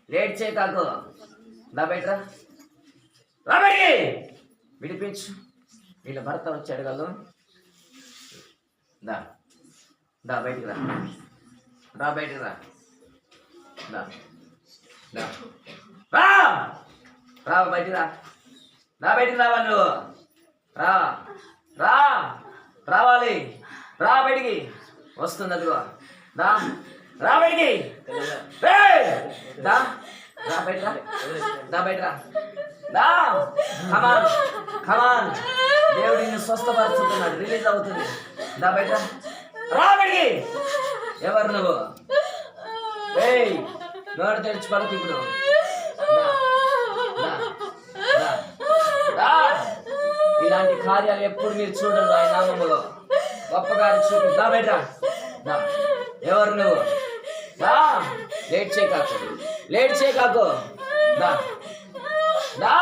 Late చేయి కాకు. దా బయట రా బయటికి. విడిపించు. వీళ్ళ భర్త వచ్చాడు కదా. దా దా బయటికి రా. రా బయటికి రా. దా దా రా. రా బయటికి రా. రా బయటికి రావాలి నువ్వు. రా రా రావాలి. రా బయటికి. వస్తుంది అదిగో. దా రా బయటికి. దా రా బయట రా. దా బయట రా. దా కమాన్ కమాన్. దేవుడు నిన్ను స్వస్థపరుచుతున్నాడు. రిలీజ్ అవుతుంది. దా బయట రా. రా బయటికి. ఎవరు నువ్వు? నోరు తెరిచి పడుతు. ఇప్పుడు ఇలాంటి కార్యాలు ఎప్పుడు మీరు చూడరు. ఆయన నామములో గొప్పగారి చూపి. దా బయట రా. ఎవరు నువ్వు? దా. లేట్ చేయకాకు. లేట్ చేయకాకు. దా దా.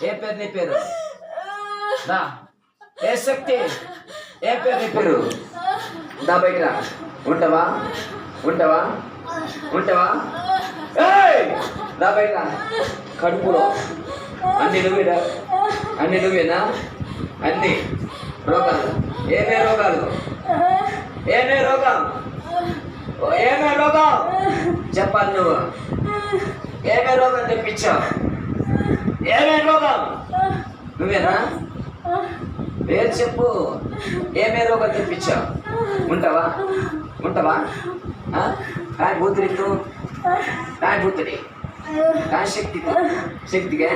ఏ పేరు నీ పేరు? దా. ఏ శక్తి? ఏ పేరు నీ పేరు? దా బయట రా. ఉంటావా? ఉంటావా? ఉంటావా? దా బయట రా. కడుపులో అన్ని నువ్వేనా? అన్ని నువ్వేనా? అన్ని రోగాలు. ఏమే రోగాలు? ఏమే రోగం? ఏమే రోగం చెప్పాలి నువ్వు. ఏమే రోగం తెప్పించావు? ఏమే రోగం? నువ్వేనా? పేరు చెప్పు. ఏమే రోగం తెప్పించావు? ఉంటావా? ఉంటావా? काय भूतरी तू? काय भूतरी? काय शक्ती? शक्ती काय?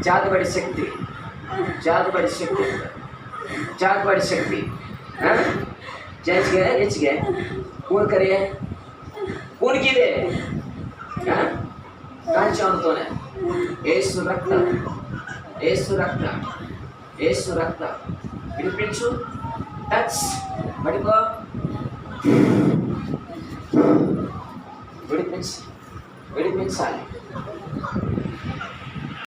जादू बड़ी शक्ति. जादू बड़ी शक्ति. जादू बड़ी शक्ति. जज गए एच गए. कौन करिए? कौन की दे? काय चाहतो ने? येसु रक्त. येसु रक्त. येसु रक्त. विनिपिंचु. टच. बड़ीको. విడిపించాలి.